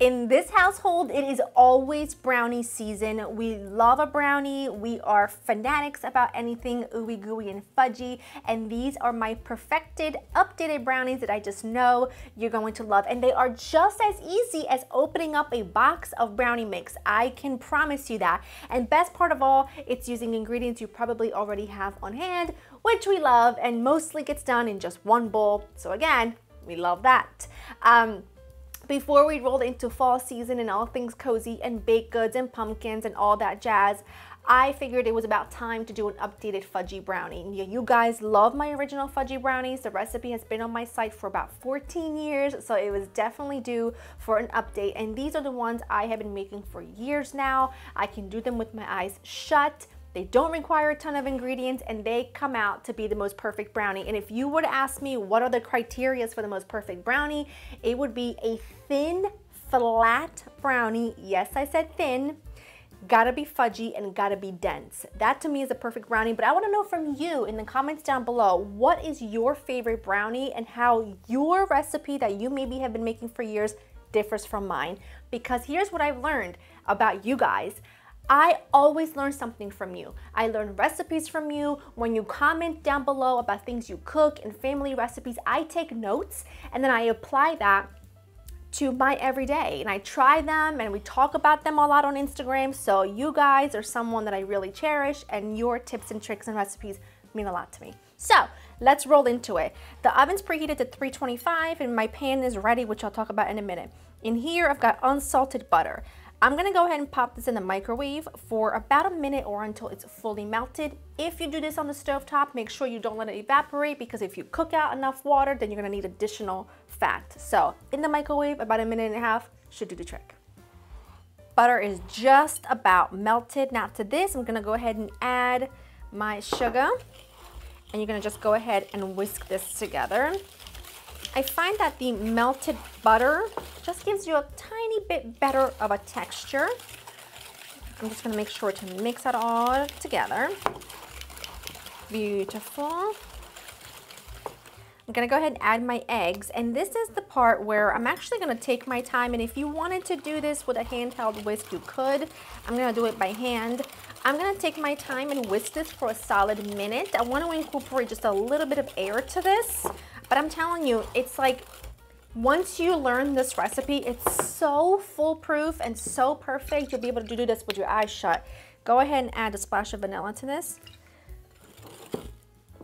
In this household, it is always brownie season. We love a brownie. We are fanatics about anything ooey gooey and fudgy. And these are my perfected, updated brownies that I just know you're going to love. And they are just as easy as opening up a box of brownie mix. I can promise you that. And best part of all, it's using ingredients you probably already have on hand, which we love, and mostly gets done in just one bowl. So again, we love that. Before we rolled into fall season and all things cozy and baked goods and pumpkins and all that jazz, I figured it was about time to do an updated fudgy brownie. You guys love my original fudgy brownies. The recipe has been on my site for about 14 years, so it was definitely due for an update. And these are the ones I have been making for years now. I can do them with my eyes shut. They don't require a ton of ingredients, and they come out to be the most perfect brownie. And if you were to ask me what are the criteria for the most perfect brownie, it would be a thin, flat brownie. Yes, I said thin. Gotta be fudgy and gotta be dense. That to me is a perfect brownie, but I wanna know from you in the comments down below, what is your favorite brownie and how your recipe that you maybe have been making for years differs from mine. Because here's what I've learned about you guys. I always learn something from you. I learn recipes from you. When you comment down below about things you cook and family recipes, I take notes and then I apply that to my everyday, and I try them and we talk about them a lot on Instagram. So you guys are someone that I really cherish, and your tips and tricks and recipes mean a lot to me. So let's roll into it. The oven's preheated to 325 and my pan is ready, which I'll talk about in a minute. In here, I've got unsalted butter. I'm gonna go ahead and pop this in the microwave for about a minute or until it's fully melted. If you do this on the stovetop, make sure you don't let it evaporate, because if you cook out enough water, then you're gonna need additional fat. So in the microwave, about a minute and a half should do the trick. Butter is just about melted. Now to this, I'm gonna go ahead and add my sugar, and you're gonna just go ahead and whisk this together. I find that the melted butter just gives you a tiny bit better of a texture. I'm just gonna make sure to mix it all together. Beautiful. I'm gonna go ahead and add my eggs, and this is the part where I'm actually gonna take my time, and if you wanted to do this with a handheld whisk, you could. I'm gonna do it by hand. I'm gonna take my time and whisk this for a solid minute. I wanna incorporate just a little bit of air to this, but I'm telling you, it's like, once you learn this recipe, it's so foolproof and so perfect. You'll be able to do this with your eyes shut. Go ahead and add a splash of vanilla to this.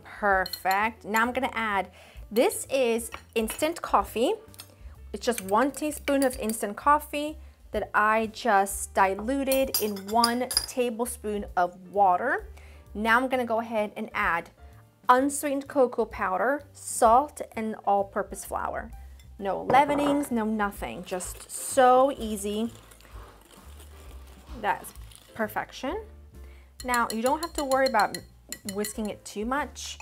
Perfect. Now I'm gonna add, this is instant coffee. It's just 1 teaspoon of instant coffee that I just diluted in 1 tablespoon of water. Now I'm gonna go ahead and add unsweetened cocoa powder, salt, and all-purpose flour. No leavenings, no nothing, just so easy. That's perfection. Now you don't have to worry about whisking it too much,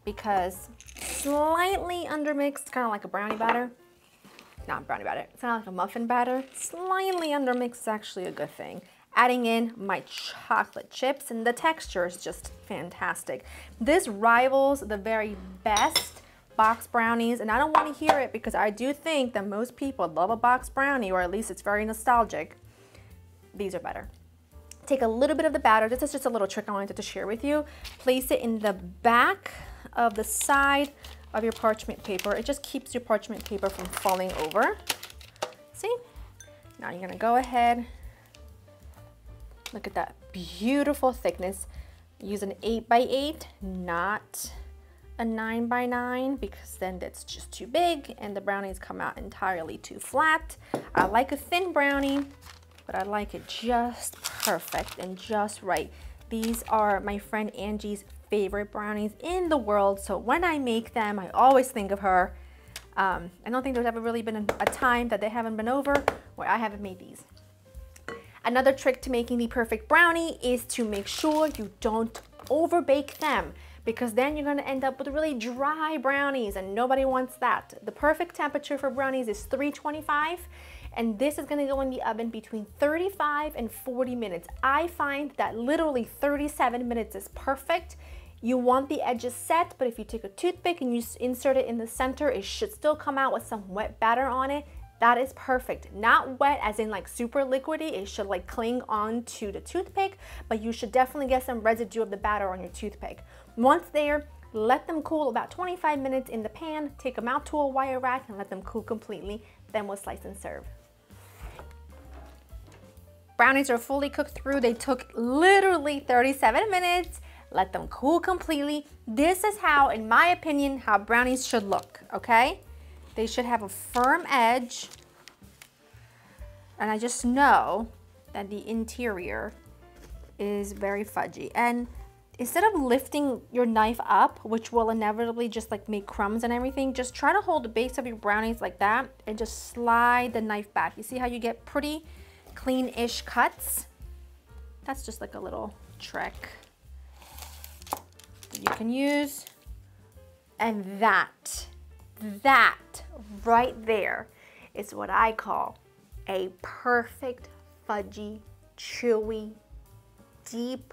because slightly undermixed, kind of like a brownie batter. Not brownie batter, it's kind of like a muffin batter. Slightly undermixed is actually a good thing. Adding in my chocolate chips, and the texture is just fantastic. This rivals the very best box brownies, and I don't want to hear it because I do think that most people love a box brownie, or at least it's very nostalgic. These are better. Take a little bit of the batter. This is just a little trick I wanted to share with you. Place it in the back of the side of your parchment paper. It just keeps your parchment paper from falling over. See? Now you're gonna go ahead. Look at that beautiful thickness. Use an 8x8, not a 9x9, because then that's just too big and the brownies come out entirely too flat. I like a thin brownie, but I like it just perfect and just right. These are my friend Angie's favorite brownies in the world, so when I make them, I always think of her. I don't think there's ever really been a time that they haven't been over where I haven't made these. Another trick to making the perfect brownie is to make sure you don't overbake them, because then you're gonna end up with really dry brownies, and nobody wants that. The perfect temperature for brownies is 325, and this is gonna go in the oven between 35 and 40 minutes. I find that literally 37 minutes is perfect. You want the edges set, but if you take a toothpick and you insert it in the center, it should still come out with some wet batter on it. That is perfect. Not wet as in like super liquidy. It should like cling on to the toothpick, but you should definitely get some residue of the batter on your toothpick. Once there, let them cool about 25 minutes in the pan. Take them out to a wire rack and let them cool completely. Then we'll slice and serve. Brownies are fully cooked through. They took literally 37 minutes. Let them cool completely. This is how, in my opinion, how brownies should look, okay? They should have a firm edge. And I just know that the interior is very fudgy. And instead of lifting your knife up, which will inevitably just like make crumbs and everything, just try to hold the base of your brownies like that and just slide the knife back. You see how you get pretty clean-ish cuts? That's just like a little trick that you can use. And that right there is what I call a perfect fudgy, chewy, deep,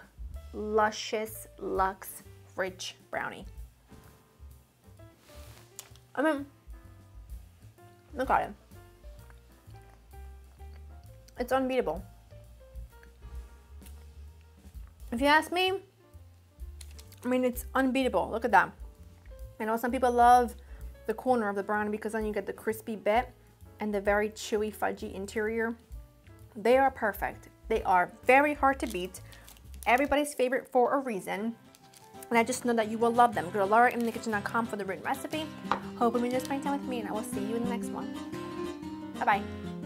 luscious, luxe, rich brownie. I mean, look at it. It's unbeatable. If you ask me, I mean, it's unbeatable. Look at that. I know some people love the corner of the brownie because then you get the crispy bit and the very chewy, fudgy interior. They are perfect. They are very hard to beat. Everybody's favorite for a reason. And I just know that you will love them. Go to laurainthekitchen.com for the written recipe. Hope you enjoyed spending time with me, and I will see you in the next one. Bye-bye.